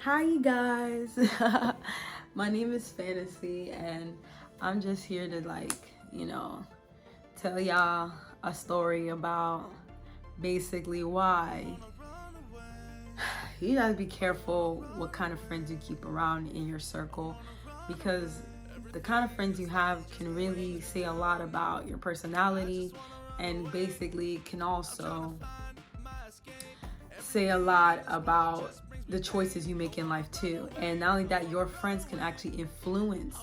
Hi, you guys. My name is Fantasy, and I'm just here to, tell y'all a story about basically why you gotta be careful what kind of friends you keep around in your circle, because the kind of friends you have can really say a lot about your personality, and basically can also say a lot about the choices you make in life too. And not only that, your friends can actually influence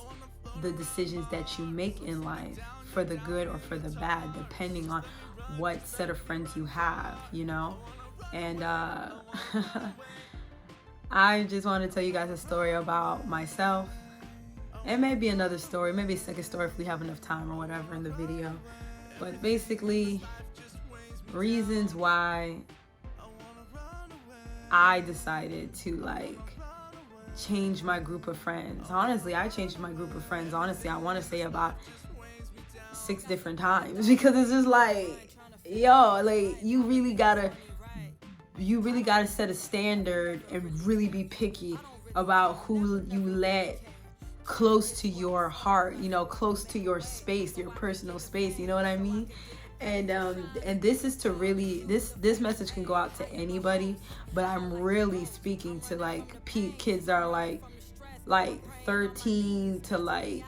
the decisions that you make in life for the good or for the bad, depending on what set of friends you have. And I just want to tell you guys a story about myself. It may be another story, maybe a second story if we have enough time or whatever in the video. But basically, reasons why I decided to change my group of friends. Honestly, I changed my group of friends. Honestly, I want to say about 6 different times because it's just yo, you really gotta set a standard and really be picky about who you let close to your heart, close to your space, your personal space, you know what I mean? And this is to really, this message can go out to anybody, but I'm really speaking to kids that are like 13 to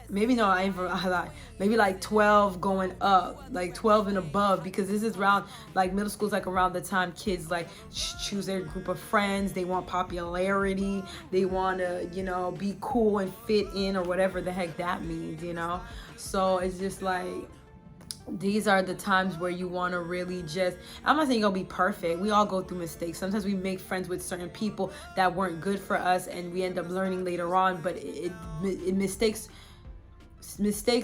maybe no, I ain't for a lot. Maybe 12 going up, 12 and above, because this is around middle school's around the time kids choose their group of friends. They want popularity. They want to, be cool and fit in or whatever the heck that means. So it's just these are the times where you want to really just, I'm not saying you're gonna be perfect. We all go through mistakes. Sometimes we make friends with certain people that weren't good for us and we end up learning later on, but mistakes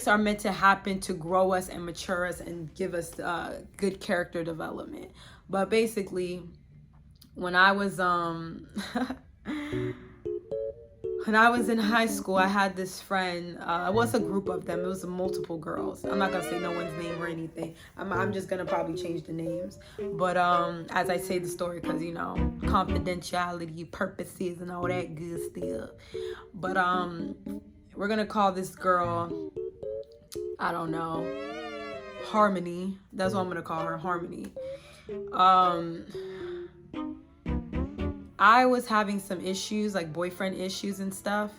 are meant to happen to grow us and mature us and give us good character development. But basically, when I was when I was in high school, I had this friend. It was a group of them. It was multiple girls. I'm not gonna say no one's name or anything. I'm just gonna probably change the names. But as I say the story, because confidentiality purposes and all that good stuff. But we're gonna call this girl, I don't know, Harmony. That's what I'm gonna call her, Harmony. I was having some issues, like boyfriend issues and stuff.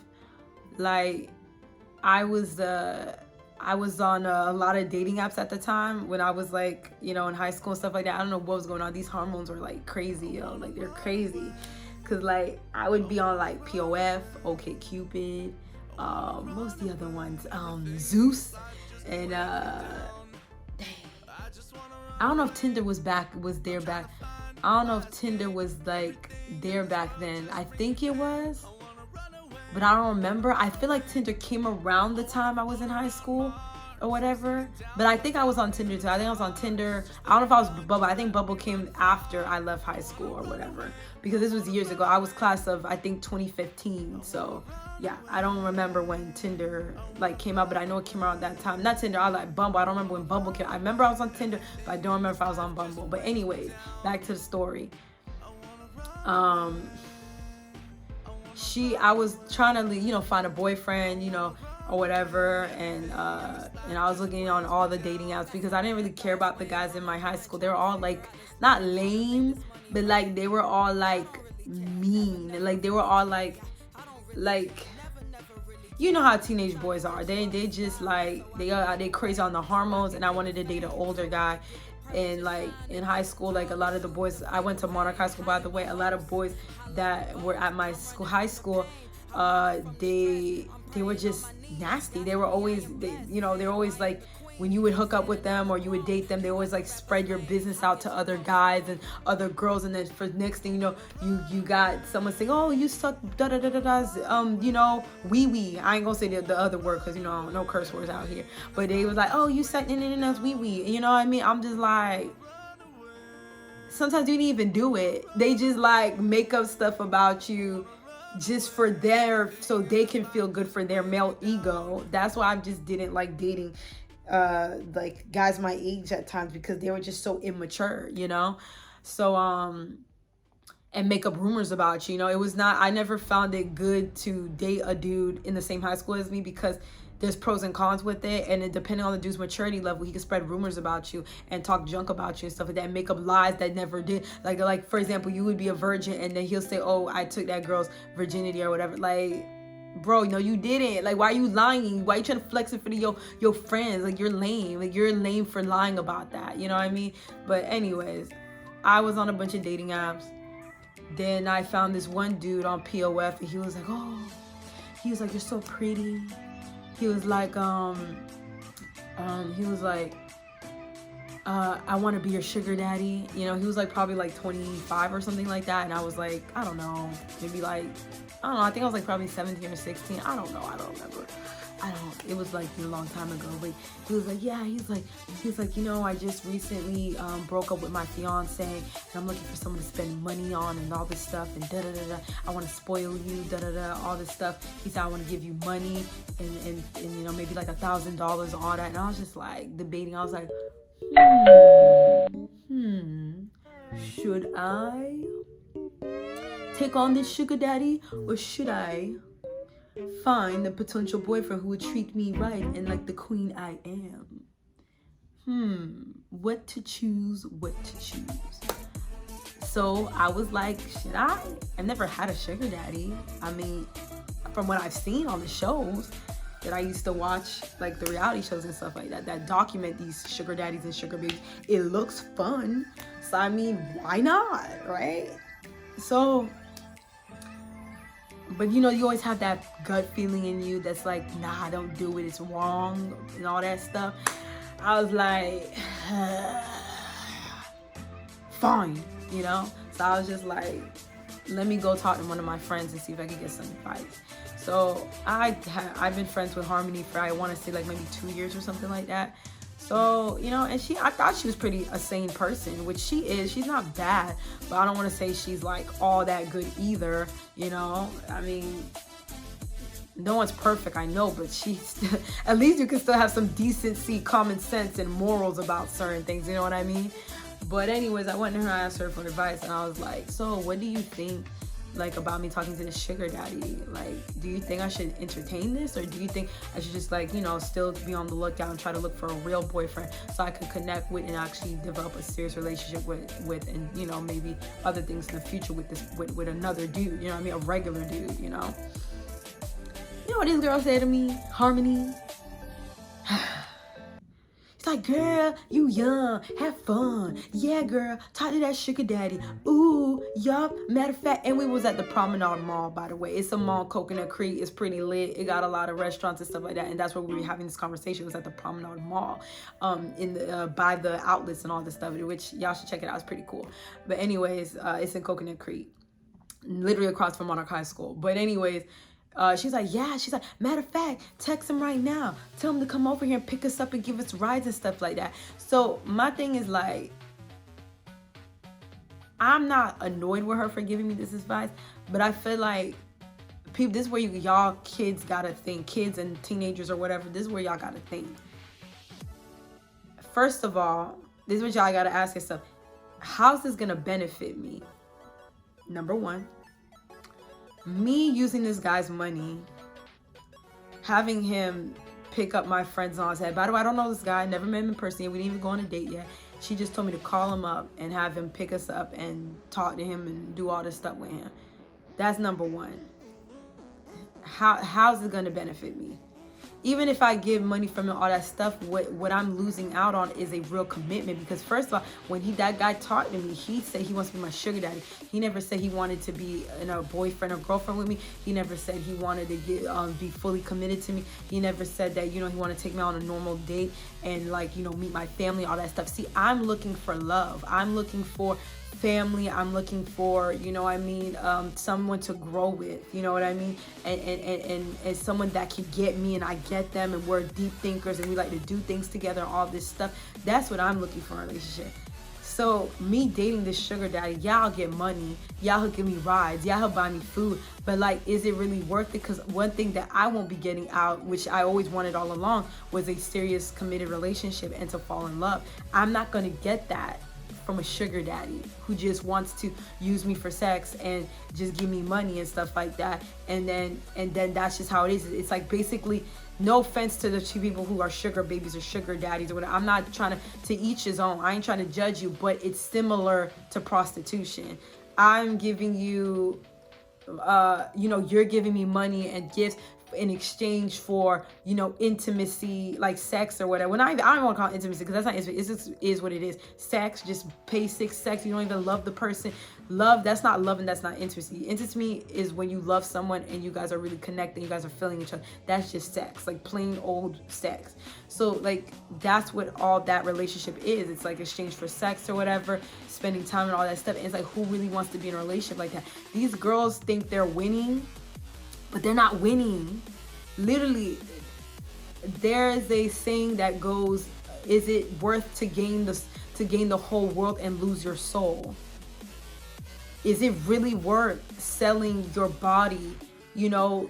Like I was on a lot of dating apps at the time when I was in high school and stuff like that. I don't know what was going on. These hormones were crazy, yo. They're crazy. Cause I would be on POF, OK Cupid, most of the other ones, Zeus, and dang. I don't know if Tinder was there back. I don't know if Tinder was there back then. I think it was, but I don't remember. I feel like Tinder came around the time I was in high school or whatever. But I think I was on Tinder too. I think I was on Tinder. I don't know if I was Bubble. I think Bubble came after I left high school or whatever, because this was years ago. I was class of, I think, 2015. So yeah, I don't remember when Tinder came out, but I know it came around that time. Not Tinder, I Bumble. I don't remember when Bumble came. I remember I was on Tinder, but I don't remember if I was on Bumble. But anyways, back to the story. I was trying to find a boyfriend, or whatever, and I was looking on all the dating apps because I didn't really care about the guys in my high school. They were all not lame, but they were all mean. They were all you know how teenage boys are. They just they crazy on the hormones, and I wanted to date an older guy. And in high school, a lot of the boys, I went to Monarch High School, by the way. A lot of boys that were at my high school, they were just nasty. They were always, they were always when you would hook up with them or you would date them, they always spread your business out to other guys and other girls, and then for the next thing you know, you got someone saying, oh, you suck da da da da da, wee wee. I ain't gonna say the other word because no curse words out here, but they was oh, you suck that's wee wee. You know what I mean? I'm just sometimes you didn't even do it. They just make up stuff about you just for so they can feel good for their male ego. That's why I just didn't like dating guys my age at times, because they were just so immature. So and make up rumors about you. You know, it was not, I never found it good to date a dude in the same high school as me, because there's pros and cons with it, and it, depending on the dude's maturity level, he can spread rumors about you and talk junk about you and stuff like that, and make up lies that never did. Like for example, you would be a virgin, and then he'll say, oh, I took that girl's virginity or whatever. Like, bro, no, you didn't. Like, why are you lying? Why are you trying to flex it for your friends? Like, you're lame. Like, you're lame for lying about that. You know what I mean? But anyways, I was on a bunch of dating apps. Then I found this one dude on POF, and he was like, oh, he was like, you're so pretty. He was like, I want to be your sugar daddy. You know, he was like probably like 25 or something like that. And I was like, I don't know, maybe like, I don't know. I think I was like probably 17 or 16. I don't know. I don't remember. It was like a long time ago, but he was like, yeah, he's like, you know, I just recently broke up with my fiance, and I'm looking for someone to spend money on and all this stuff, and da da da da. I want to spoil you, da da da, all this stuff. He said, I want to give you money, and you know, maybe like $1,000, all that. And I was just like debating. I was like, should I take on this sugar daddy, or should I find a potential boyfriend who would treat me right and like the queen I am? What to choose, So I was like, should I? I've never had a sugar daddy. I mean, from what I've seen on the shows that I used to watch, like the reality shows and stuff like that, that document these sugar daddies and sugar babies, it looks fun. So I mean, why not, right? So, but you know, you always have that gut feeling in you that's like, nah, don't do it, it's wrong, and all that stuff. I was like, fine, you know? So I was just like, let me go talk to one of my friends and see if I can get some advice. So I've been friends with Harmony for, I want to say like maybe 2 years or something like that. So, you know, and I thought she was a sane person, which she is. She's not bad, but I don't want to say she's like all that good either, you know? I mean, no one's perfect, I know, but she's, at least you can still have some decency, common sense, and morals about certain things, you know what I mean? But anyways, I went to her, I asked her for advice, and I was like, so what do you think, like, about me talking to the sugar daddy? Like, do you think I should entertain this, or do you think I should just, like, you know, still be on the lookout and try to look for a real boyfriend so I can connect with and actually develop a serious relationship with and, you know, maybe other things in the future with another dude, you know what I mean, a regular dude, you know? You know what this girl said to me, Harmony? It's like, girl, you young, have fun. Yeah, girl, talk to that sugar daddy. Ooh, yup. Matter of fact, and we was at the Promenade Mall, by the way. It's a mall, Coconut Creek. It's pretty lit. It got a lot of restaurants and stuff like that. And that's where we were having this conversation. It was at the Promenade Mall, by the outlets and all this stuff, which y'all should check it out. It's pretty cool. But anyways, it's in Coconut Creek, literally across from Monarch High School. But anyways, she's like, yeah, she's like, matter of fact, text him right now. Tell him to come over here and pick us up and give us rides and stuff like that. So my thing is like, I'm not annoyed with her for giving me this advice, but I feel like people, this is where y'all kids gotta think, kids and teenagers or whatever, this is where y'all gotta think. First of all, this is what y'all gotta ask yourself. How's this gonna benefit me? Number one, me using this guy's money, having him pick up my friends on his head. By the way, I don't know this guy, never met him in person yet. We didn't even go on a date yet. She just told me to call him up and have him pick us up and talk to him and do all this stuff with him. That's number one. How's it gonna benefit me? Even if I give money from him, all that stuff, what I'm losing out on is a real commitment. Because first of all, when that guy talked to me, he said he wants to be my sugar daddy. He never said he wanted to be a boyfriend or girlfriend with me. He never said he wanted to be fully committed to me. He never said that, you know, he wanted to take me on a normal date and, like, you know, meet my family, all that stuff. See, I'm looking for love. I'm looking for family. I'm looking for, you know what I mean, someone to grow with, you know what I mean, and someone that can get me and I get them, and we're deep thinkers and we like to do things together and all this stuff. That's what I'm looking for in a relationship. So me dating this sugar daddy, yeah, I'll get money, yeah, he'll give me rides, yeah, he'll buy me food, but like, is it really worth it? Because one thing that I won't be getting out, which I always wanted all along, was a serious committed relationship and to fall in love. I'm not going to get that from a sugar daddy who just wants to use me for sex and just give me money and stuff like that. And then that's just how it is. It's like basically, no offense to the two people who are sugar babies or sugar daddies or whatever. I'm not trying to each his own. I ain't trying to judge you, but it's similar to prostitution. I'm giving you, you're giving me money and gifts in exchange for, intimacy, like sex or whatever. When I don't want to call it intimacy, because that's not intimacy. It just is what it is. Sex, just basic sex. You don't even love the person. Love, that's not love, and that's not intimacy. Intimacy is when you love someone and you guys are really connecting, you guys are feeling each other. That's just sex, like plain old sex. So like that's what all that relationship is. It's like exchange for sex or whatever, spending time and all that stuff. And it's like, who really wants to be in a relationship like that? These girls think they're winning, but they're not winning. Literally, there is a saying that goes, is it worth to gain the whole world and lose your soul? Is it really worth selling your body, your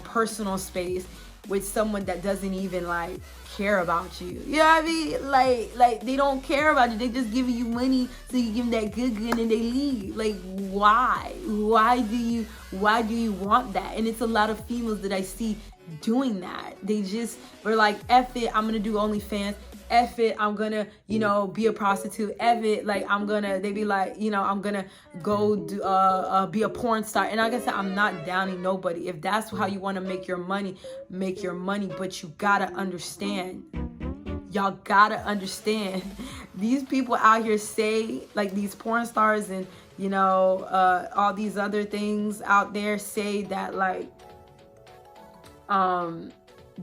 personal space with someone that doesn't even like care about you? You know what I mean? Like they don't care about you. They just giving you money so you give them that good and they leave. Like why? Why do you want that? And it's a lot of females that I see doing that. They just were like, F it, I'm gonna do OnlyFans. F it, I'm gonna, be a prostitute. F it, like they be like, I'm gonna go do, be a porn star. And like I said, I'm not downing nobody. If that's how you want to make your money, make your money. But you gotta understand, y'all gotta understand, these people out here say, like these porn stars and, all these other things out there say that like,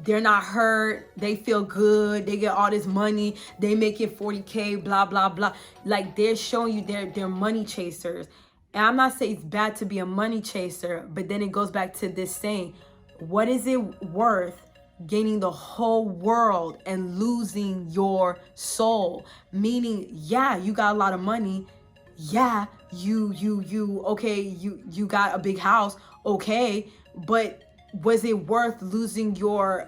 they're not hurt, they feel good, they get all this money, they make it 40K, blah blah blah. Like they're showing you they're money chasers. And I'm not saying it's bad to be a money chaser, but then it goes back to this saying, what is it worth gaining the whole world and losing your soul? Meaning, yeah, you got a lot of money, yeah, you okay, you got a big house, okay, but was it worth losing your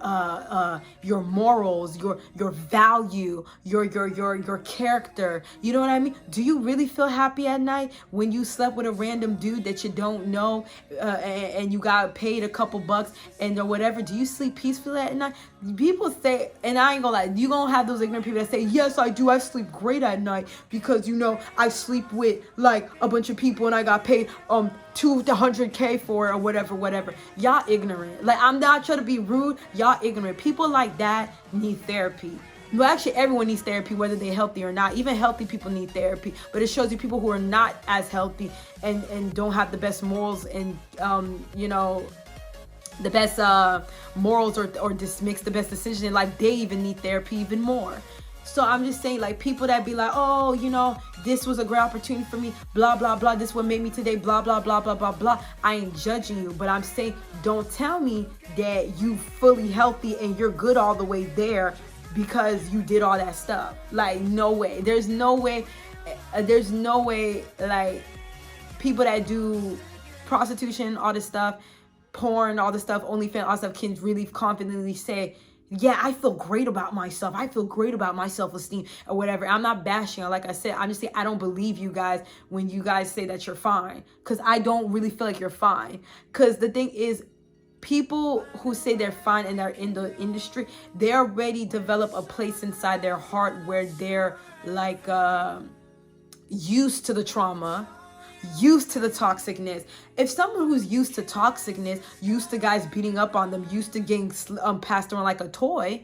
morals, your value, your character? You know what I mean? Do you really feel happy at night when you slept with a random dude that you don't know, and you got paid a couple bucks and or whatever? Do you sleep peacefully at night? People say, and I ain't gonna lie, you gonna have those ignorant people that say, yes, I do. I sleep great at night because I sleep with like a bunch of people and I got paid $200K for it or whatever. Y'all ignorant. Like, I'm not trying to be rude. Y'all ignorant. People like that need therapy. Well, actually, everyone needs therapy, whether they're healthy or not. Even healthy people need therapy. But it shows you people who are not as healthy and don't have the best morals and, the best morals or just makes the best decision in life, they even need therapy even more. So I'm just saying, like, people that be like, oh, this was a great opportunity for me, blah, blah, blah. This what made me today, blah, blah, blah, blah, blah, blah. I ain't judging you, but I'm saying, don't tell me that you fully healthy and you're good all the way there because you did all that stuff. Like, no way. There's no way, like, people that do prostitution, all this stuff, porn, all this stuff, OnlyFans, all stuff can really confidently say, yeah, I feel great about myself. I feel great about my self-esteem or whatever. I'm not bashing. Like I said, I'm just saying I don't believe you guys when you guys say that you're fine, because I don't really feel like you're fine. Because the thing is, people who say they're fine and they're in the industry, they already develop a place inside their heart where they're like used to the trauma, used to the toxicness. If someone who's used to toxicness, used to guys beating up on them, used to getting passed around like a toy,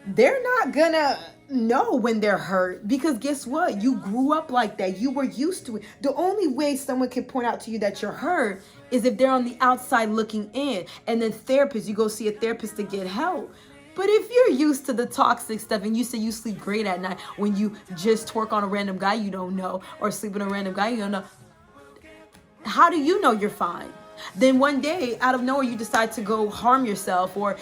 they're not gonna know when they're hurt, because guess what? You grew up like that. You were used to it. The only way someone can point out to you that you're hurt is if they're on the outside looking in. And then therapists, you go see a therapist to get help. But if you're used to the toxic stuff and you say you sleep great at night when you just twerk on a random guy you don't know or sleep with a random guy you don't know, how do you know you're fine? Then one day, out of nowhere, you decide to go harm yourself or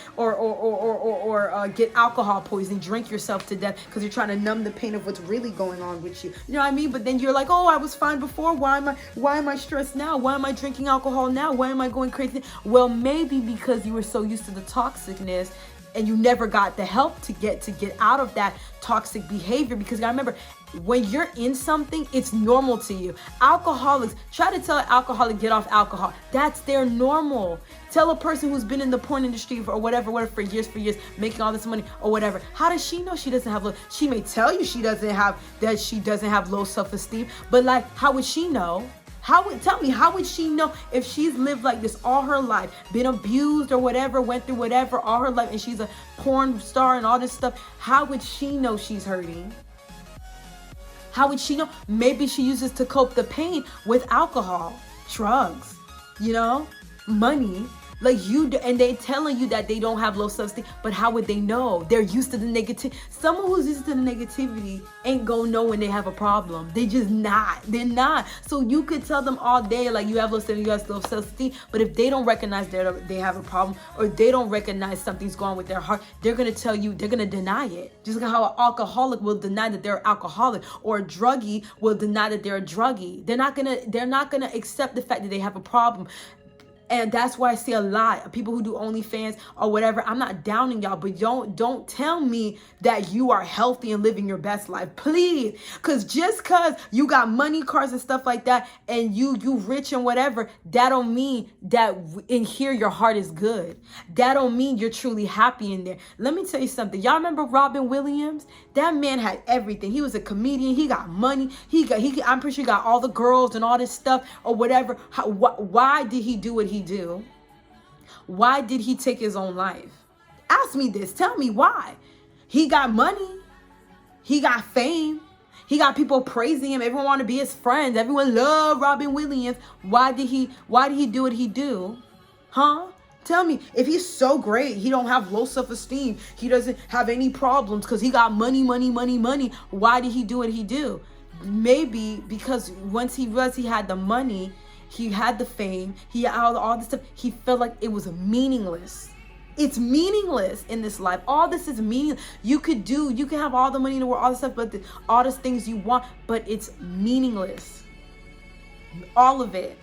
get alcohol poisoning, drink yourself to death because you're trying to numb the pain of what's really going on with you. You know what I mean? But then you're like, oh, I was fine before. Why am I stressed now? Why am I drinking alcohol now? Why am I going crazy? Well, maybe because you were so used to the toxicness and you never got the help to get out of that toxic behavior. Because you gotta remember, when you're in something, it's normal to you. Alcoholics, try to tell an alcoholic get off alcohol. That's their normal. Tell a person who's been in the porn industry or whatever for years, making all this money or whatever. How does she know she doesn't have low? She may tell you she doesn't have low self-esteem, but like, how would she know? How would she know if she's lived like this all her life, been abused or whatever, went through whatever all her life, and she's a porn star and all this stuff? How would she know she's hurting? How would she know? Maybe she uses to cope the pain with alcohol, drugs, money. Like and they telling you that they don't have low self-esteem, but how would they know? They're used to the negative. Someone who's used to the negativity ain't gonna know when they have a problem. They just not. They're not. So you could tell them all day, like, you have low self-esteem, but if they don't recognize they have a problem, or they don't recognize something's going on with their heart, they're gonna tell you, they're gonna deny it. Just like how an alcoholic will deny that they're alcoholic, or a druggie will deny that they're a druggie. They're not gonna accept the fact that they have a problem. And that's why I see a lot of people who do OnlyFans or whatever. I'm not downing y'all, but don't tell me that you are healthy and living your best life, please. Because just because you got money, cars and stuff like that, and you rich and whatever, that don't mean that in here your heart is good. That don't mean you're truly happy in there. Let me tell you something. Y'all remember Robin Williams? That man had everything. He was a comedian. He got money. I'm pretty sure he got all the girls and all this stuff or whatever. Why did he do what he do? Why did he take his own life? Ask me this. Tell me why. He got money. He got fame. He got people praising him. Everyone want to be his friends. Everyone love Robin Williams. Why did he do what he do? Huh? Tell me, if he's so great, he don't have low self-esteem, he doesn't have any problems because he got money, why did he do what he do? Maybe because once he realized he had the money, he had the fame, he had all this stuff, he felt like it was meaningless. It's meaningless in this life. All this is meaningless. You can have all the money in the world, all this stuff, but all these things you want, but it's meaningless. All of it.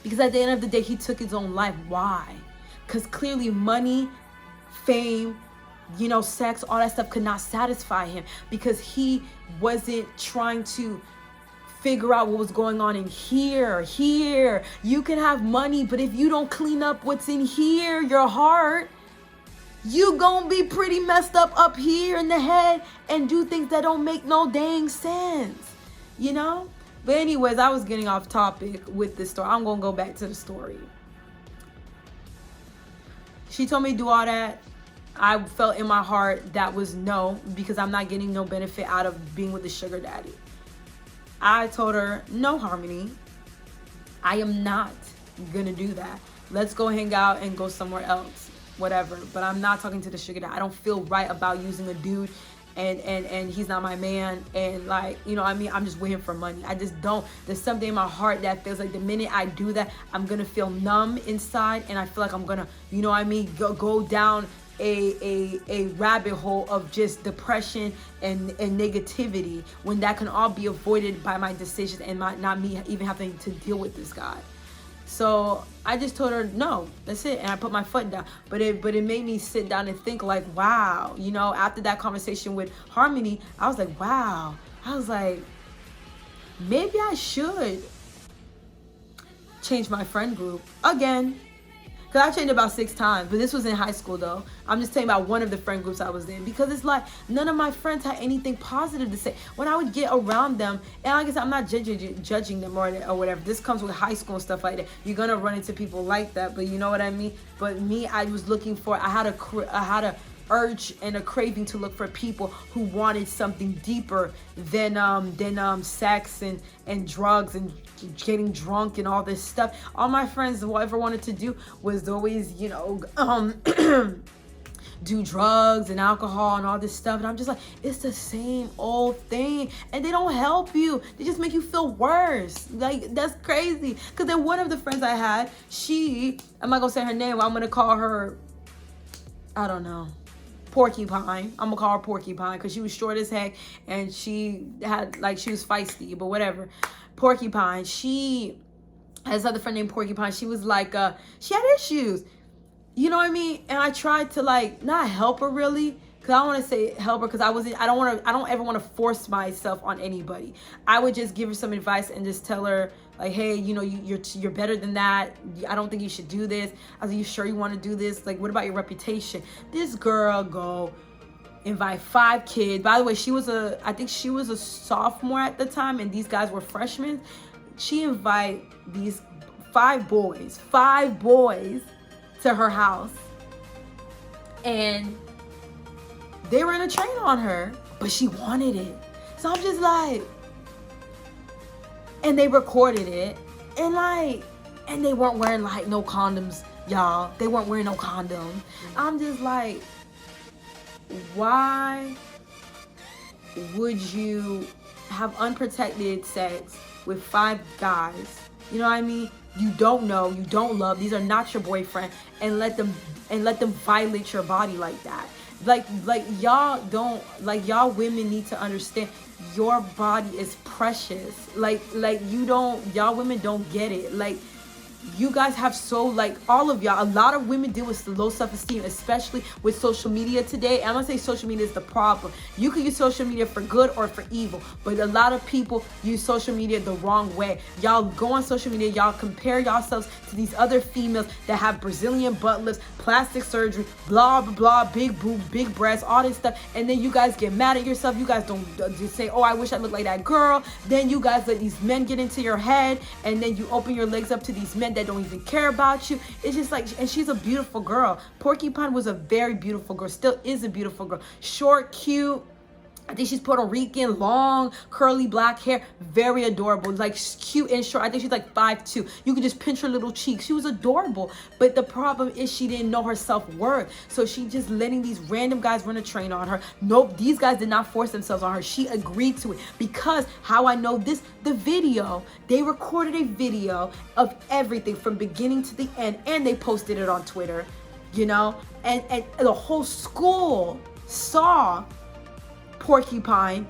Because at the end of the day, he took his own life. Why? Because clearly money, fame, sex, all that stuff could not satisfy him, because he wasn't trying to figure out what was going on in here. You can have money, but if you don't clean up what's in here, your heart, you gonna be pretty messed up here in the head and do things that don't make no dang sense, But anyways, I was getting off topic with this story. I'm going to go back to the story. She told me to do all that. I felt in my heart that was no, because I'm not getting no benefit out of being with the sugar daddy. I told her, no, Harmony, I am not going to do that. Let's go hang out and go somewhere else, whatever. But I'm not talking to the sugar daddy. I don't feel right about using a dude and he's not my man, and I'm just with him for money. I just don't. There's something in my heart that feels like the minute I do that, I'm gonna feel numb inside, and I feel like I'm gonna go down a rabbit hole of just depression and negativity, when that can all be avoided by my decisions and not me even having to deal with this guy. So I just told her, no, that's it. And I put my foot down. But it made me sit down and think, like, wow, after that conversation with Harmony, I was like, wow. I was like, maybe I should change my friend group again. Because I changed about 6 times, but this was in high school though. I'm just telling about one of the friend groups I was in, because it's like none of my friends had anything positive to say. When I would get around them, and like I said, I'm not judging them or whatever. This comes with high school and stuff like that. You're gonna run into people like that, but you know what I mean? But me, I was looking for, I had a urge and a craving to look for people who wanted something deeper than sex and drugs and getting drunk and all this stuff. All my friends ever wanted to do was always do drugs and alcohol and all this stuff, and I'm just like, it's the same old thing, and they don't help you. They just make you feel worse. Like, that's crazy. Because then one of the friends I had, I'm not gonna say her name, I'm gonna call her, I don't know, Porcupine. I'm gonna call her Porcupine because she was short as heck, and she was feisty, but whatever. Porcupine, she has another friend named Porcupine. She was like, she had issues. you know what I mean? And I tried to like not help her really, because I don't want to say help her, because I don't ever want to force myself on anybody. I would just give her some advice and just tell her like, hey, you know, you're better than that. I don't think you should do this. I was like, you sure you want to do this? Like, what about your reputation? This girl go invite 5 kids. By the way, I think she was a sophomore at the time, and these guys were freshmen. She invite these 5 boys to her house, and they ran a train on her, but she wanted it. So I'm just like, and they recorded it, and they weren't wearing like no condoms, y'all. They weren't wearing no condoms. I'm just like, why would you have unprotected sex with 5 guys? You know what I mean? You don't know, you don't love. These are not your boyfriend, and let them violate your body like that. Like y'all don't, like, y'all women need to understand your body is precious. Like y'all women don't get it. Like, you guys have so, like, all of y'all, a lot of women deal with low self-esteem, especially with social media today. I'm gonna say social media is the problem. You can use social media for good or for evil, but a lot of people use social media the wrong way. Y'all go on social media, y'all compare yourselves to these other females that have Brazilian butt lifts, plastic surgery, blah blah blah, big boobs, big breasts, all this stuff, and then you guys get mad at yourself. You guys don't just say, oh, I wish I looked like that girl. Then you guys let these men get into your head, and then you open your legs up to these men that don't even care about you. It's just like, and she's a beautiful girl. Porcupine was a very beautiful girl, still is a beautiful girl. Short, cute. I think she's Puerto Rican, long, curly black hair, very adorable, like cute and short. I think she's like 5'2". You could just pinch her little cheeks. She was adorable, but the problem is she didn't know her self-worth. So she just letting these random guys run a train on her. Nope, these guys did not force themselves on her. She agreed to it, because how I know this, the video, they recorded a video of everything from beginning to the end, and they posted it on Twitter, you know, and the whole school saw Porcupine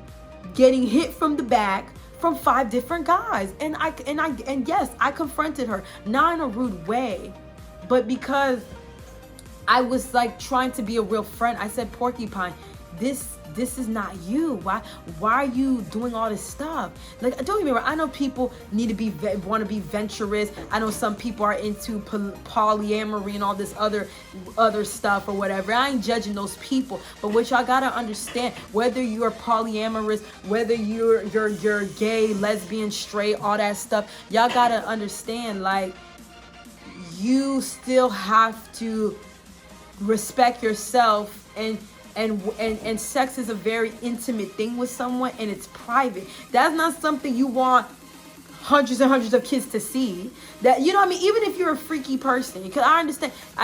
getting hit from the back from 5 different guys, and yes, I confronted her, not in a rude way, but because I was like trying to be a real friend. I said, Porcupine, this is not you. Why are you doing all this stuff? Like, don't get me wrong, I know people need to want to be venturous. I know some people are into polyamory and all this other stuff or whatever. I ain't judging those people, but what y'all gotta understand, whether you're polyamorous, whether you're gay, lesbian, straight, all that stuff, y'all gotta understand, like, you still have to respect yourself, and sex is a very intimate thing with someone, and it's private. That's not something you want hundreds and hundreds of kids to see. That, you know what I mean? Even if you're a freaky person, because I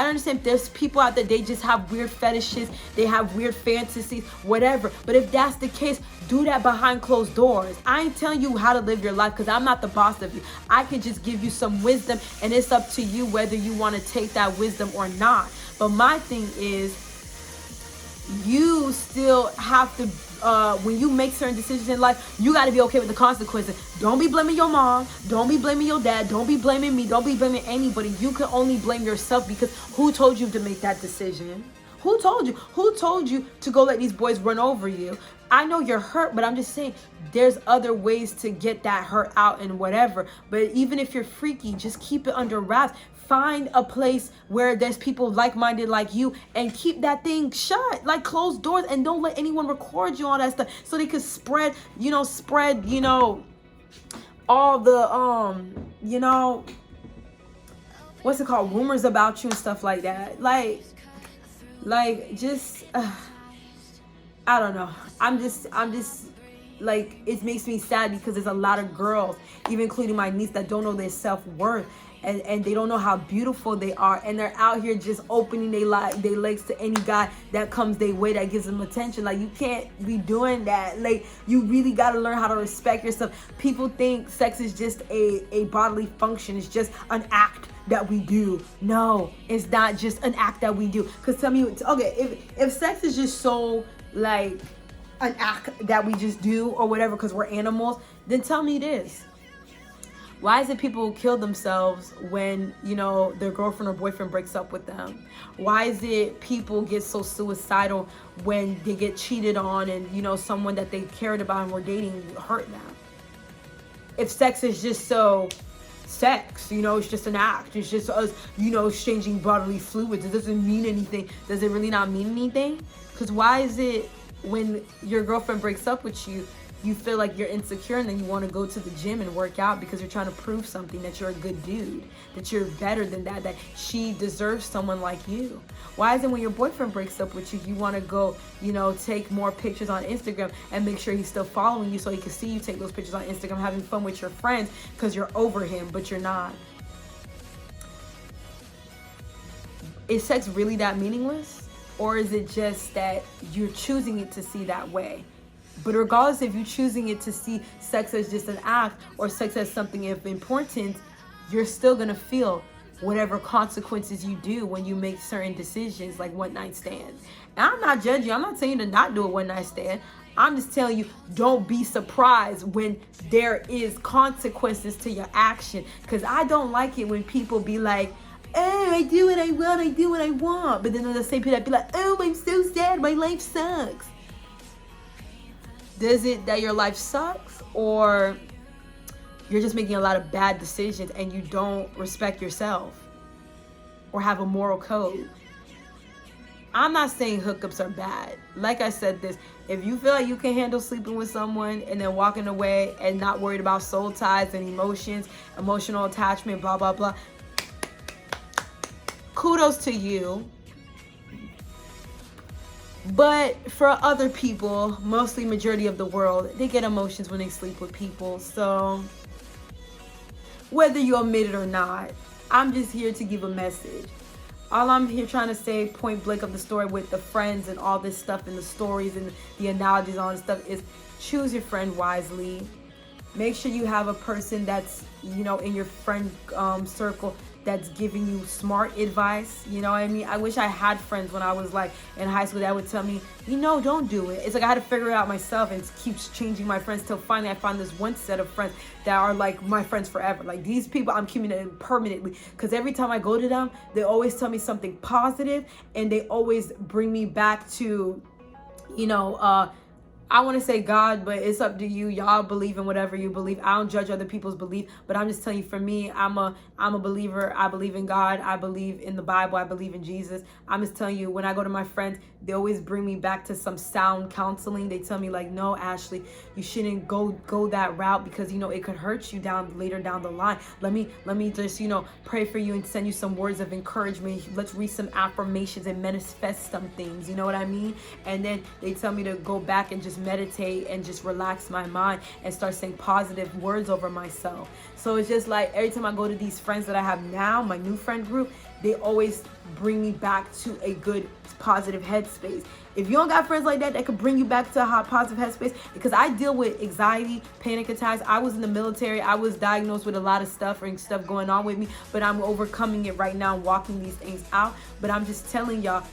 understand there's people out there, they just have weird fetishes, they have weird fantasies, whatever. But if that's the case, do that behind closed doors. I ain't telling you how to live your life, because I'm not the boss of you. I can just give you some wisdom, and it's up to you whether you want to take that wisdom or not. But my thing is, you still have to, when you make certain decisions in life, you got to be okay with the consequences. Don't be blaming your mom. Don't be blaming your dad. Don't be blaming me. Don't be blaming anybody. You can only blame yourself, because who told you to make that decision? Who told you? Who told you to go let these boys run over you? I know you're hurt, but I'm just saying there's other ways to get that hurt out and whatever. But even if you're freaky, just keep it under wraps. Find a place where there's people like-minded like you, and keep that thing shut, like closed doors, and don't let anyone record you, all that stuff, so they could spread all the what's it called, rumors about you and stuff like that. Like just I don't know. I'm just like, it makes me sad, because there's a lot of girls, even including my niece, that don't know their self-worth. And they don't know how beautiful they are, and they're out here just opening their legs to any guy that comes their way that gives them attention. Like, you can't be doing that. Like, you really got to learn how to respect yourself. People think sex is just a bodily function. It's just an act that we do. No, it's not just an act that we do. Because tell me, okay, if sex is just so like an act that we just do or whatever because we're animals, then tell me this. Why is it people kill themselves when, you know, their girlfriend or boyfriend breaks up with them? Why is it people get so suicidal when they get cheated on and, you know, someone that they cared about and were dating hurt them? If sex is just so sex, you know, it's just an act, it's just us, you know, exchanging bodily fluids, it doesn't mean anything. Does it really not mean anything? Because why is it when your girlfriend breaks up with you, you feel like you're insecure and then you want to go to the gym and work out because you're trying to prove something, that you're a good dude, that you're better than that she deserves someone like you? Why is it when your boyfriend breaks up with you, you want to go, you know, take more pictures on Instagram and make sure he's still following you so he can see you take those pictures on Instagram, having fun with your friends because you're over him, but you're not? Is sex really that meaningless? Or is it just that you're choosing it to see that way? But regardless if you're choosing it to see sex as just an act or sex as something of importance, you're still going to feel whatever consequences you do when you make certain decisions like one night stands. And I'm not judging. I'm not saying to not do a one night stand. I'm just telling you, don't be surprised when there is consequences to your action. Because I don't like it when people be like, oh, I do what I want, I do what I want. But then there's the same people that be like, oh, I'm so sad, my life sucks. Does it that your life sucks, or you're just making a lot of bad decisions and you don't respect yourself or have a moral code? I'm not saying hookups are bad. Like I said this, if you feel like you can handle sleeping with someone and then walking away and not worried about soul ties and emotions, emotional attachment, blah, blah, blah, kudos to you. But for other people, mostly majority of the world, they get emotions when they sleep with people. So whether you admit it or not, I'm just here to give a message. All I'm here trying to say, point blank of the story with the friends and all this stuff and the stories and the analogies and all this stuff, is choose your friend wisely. Make sure you have a person that's, you know, in your friend circle that's giving you smart advice. You know what I mean? I wish I had friends when I was like in high school that would tell me, you know, don't do it. It's like I had to figure it out myself and it keeps changing my friends till finally I found this one set of friends that are like my friends forever. Like these people I'm communicating permanently, because every time I go to them, they always tell me something positive and they always bring me back to, you know, I want to say God, but it's up to you. Y'all believe in whatever you believe. I don't judge other people's belief, but I'm just telling you, for me, I'm a believer. I believe in God. I believe in the Bible. I believe in Jesus. I'm just telling you, when I go to my friends, they always bring me back to some sound counseling. They tell me like, no, Ashley, you shouldn't go that route because, you know, it could hurt you later down the line. Let me just, you know, pray for you and send you some words of encouragement. Let's read some affirmations and manifest some things. You know what I mean? And then they tell me to go back and just meditate and just relax my mind and start saying positive words over myself. So it's just like every time I go to these friends that I have now, my new friend group, they always bring me back to a good positive headspace. If you don't got friends like that could bring you back to a positive headspace, because I deal with anxiety, panic attacks. I was in the military. I was diagnosed with a lot of stuff going on with me, but I'm overcoming it right now, walking these things out. But I'm just telling y'all,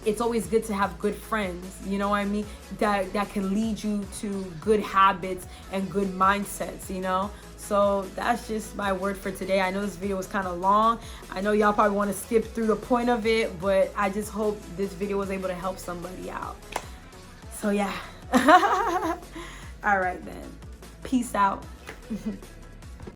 it's always good to have good friends, you know what I mean, that can lead you to good habits and good mindsets, you know. So that's just my word for today. I know this video was kind of long. I know y'all probably want to skip through the point of it, but I just hope this video was able to help somebody out. So yeah. All right then. Peace out.